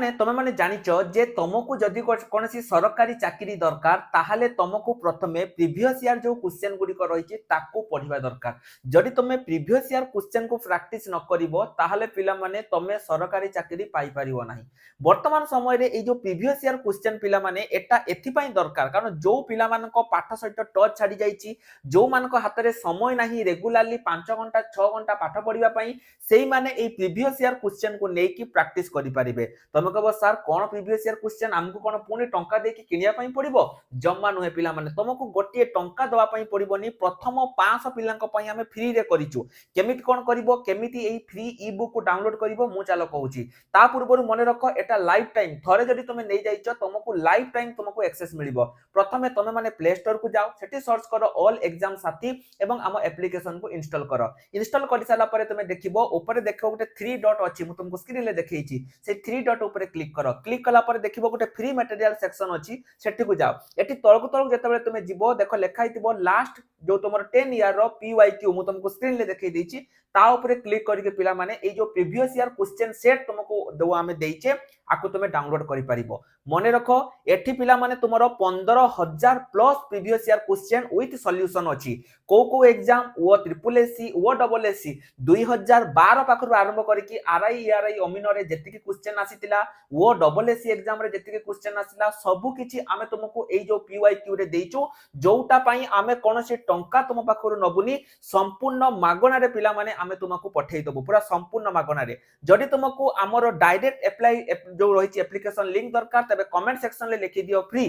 ମାନେ ତମେ ମାନେ ଜାଣିଛ ଯେ ତମକୁ ଯଦି କୌଣସି ସରକାରୀ ଚାକିରି ଦରକାର ତାହେଲେ ତମକୁ ପ୍ରଥମେ ପ୍ରିଭିୟସ୍ ଇୟର ଯୋଉ କ୍ୱେଶ୍ଚନ ଗୁଡ଼ିକ ରହିଛି ତାକୁ ପଢିବା ଦରକାର। ଯଦି ତମେ ପ୍ରିଭିୟସ୍ ଇୟର କ୍ୱେଶ୍ଚନ କୁ ପ୍ରାକ୍ଟିସ ନ କରିବ ତାହେଲେ ପିଲାମାନେ ତମେ ସରକାରୀ ଚାକିରି ପାଇପାରିବ ନାହିଁ। ବର୍ତ୍ତମାନ ସମୟରେ এই ଯୋଉ ପ୍ରିଭିୟସ୍ ଇୟର କ୍ୱେଶ୍ଚନ ପିଲାମାନେ ଏଟା ଏଥିପାଇଁ ଦରକାର କାରଣ ଯୋଉ ପିଲାମାନଙ୍କ ପାଠ ସହିତ ଟଚ୍ ଛାଡ଼ି ଯାଇଛି, ଯୋଉମାନଙ୍କ ହାତରେ ସମୟ ନାହିଁ ରେଗୁଲାରଲି 5 ଘଣ୍ଟା 6 ଘଣ୍ଟା ପାଠ ପଢିବା ପାଇଁ, ସେଇମାନେ এই প্রিভিয়স ইয়ার क्वेश्चन को ନେଇକି ପ୍ରାକ୍ଟିସ କରିପାରିବେ। ତମେ କହିବ ସାର୍ କଣ ପ୍ରିଭିୟସ୍ ଇୟର क्वेश्चन ଆମକୁ କଣ ପୁଣି ଟଙ୍କା ଦେଇକି କିଣିବା ପାଇଁ ପଡିବ? ଜମା ନୁହେଁ ପିଲାମାନେ, ତମକୁ ଗୋଟିଏ ଟଙ୍କା ଦେବା ପାଇଁ ପଡିବନି। ପ୍ରଥମ 500 ପିଲାଙ୍କ ପାଇଁ ଆମେ ଫ୍ରି ରେ କରିଛୁ। କେମିତି କଣ କରିବ, କେମିତି এই ফ্রি ই বুক को डाउनलोड କରିବ ମୁଁ ଚାଲ କହୁଛି। ତା ପୂର୍ବରୁ ମନେ ରଖ এটা ଲାଇଫ ଟାଇମ, ଥରେ ଯଦି ତମେ ନେଇ ଯାଇଛ ତମକୁ ଲାଇଫ ଟାଇମ ତମକୁ एक्सेस ମିଳିବ। ପ୍ରଥମେ ତମେ ମାନେ ପ୍ଲେ ଷ୍ଟୋର କୁ ଯାଅ, ସେଠି ସର୍ଚ୍ଚ କର অল এক্সাম সাথী এবং ଆମ ଆପ୍ଲିକେସନ को ইনস্টল কর। ইনস্টল କରି ସାରିଲା ପରେ ତମେ ଦେଖିବ ଉପରେ ଦେଖିବ ଗୋଟେ 3 ଡଟ୍ ଅଛି, ମୁଁ ତୁମକୁ ସ୍କ୍ରିନ ରେ ଦେଖେଇଛି। ସେ 3 ଡଟ୍ ଉପରେ କ୍ଲିକ୍ କର। କ୍ଲିକ୍ କଲା ପରେ ଦେଖିବ ଗୋଟେ ଫ୍ରି ମ୍ୟାଟେରିଆଲ ସେକ୍ସନ ଅଛି, ସେଠିକୁ ଯାଅ। ଏଠି ତଳକୁ ତଳକୁ ଯେତେବେଳେ ତମେ ଯିବ ଦେଖ ଲେଖା ହେଇଥିବ ଲାଷ୍ଟ जो तुमर 10 ईयर रो PYQ मु तुमको स्क्रीन ले देखै दैछि, ता ऊपर क्लिक करके पिला माने ए जो प्रीवियस ईयर क्वेश्चन सेट तुमको दो आमे दैछे आकु तुमे डाउनलोड करि परिबो। मने रखो एठी पिला माने तुमरो 15000 plus previous year question with solution अछि। को exam O triple S C O double S C 2012 पाखरु आरंभ करके आरआई आरआई अमीनो रे जेतिकी क्वेश्चन आसीतिला, ओ डबल एससी एग्जाम रे जेतिकी क्वेश्चन आसीला, सब किछि आमे तुमको ए जो PYQ रे दैछु, जोटा पई आमे कोनोसी टंका तुम पाखरु नबुनी, संपूर्ण मागणा रे पिला माने आमे तुमको पठेई दबो पूरा संपूर्ण मागणा रे। जदि तुमको हमरो डायरेक्ट अप्लाई जो रहिछि एप्लीकेशन लिंक दरकार तबे कमेंट सेक्शन ले लिखि दियो फ्री,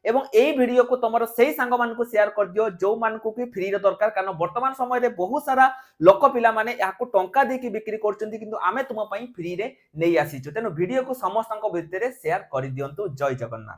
एवं एई वीडियो को तुमरो सेही सांग मान को शेयर कर दियो जो मान को कि फ्री रे दरकार। कारण वर्तमान समय रे बहुत सारा लोक पिला माने याको टंका देकी बिक्री करचंती, किंतु आमे तुम पई फ्री रे नै आसीछु। तेनु वीडियो को समस्त भितरे शेयर कर दियंतु। जय जगन्नाथ।